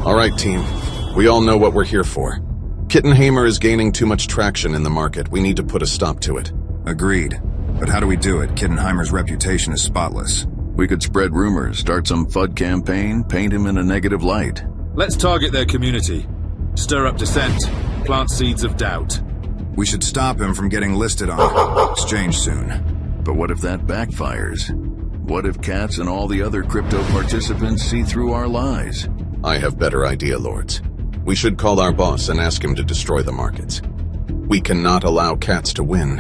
All right, team. We all know what we're here for. Kittenhamer is gaining too much traction in the market. We need to put a stop to it. Agreed. But how do we do it? Kittenheimer's reputation is spotless. We could spread rumors, start some FUD campaign, paint him in a negative light. Let's target their community. Stir up dissent, plant seeds of doubt. We should stop him from getting listed on exchange soon. But what if that backfires? What if Cats and all the other crypto participants see through our lies? I have better idea, Lords. We should call our boss and ask him to destroy the markets. We cannot allow Cats to win.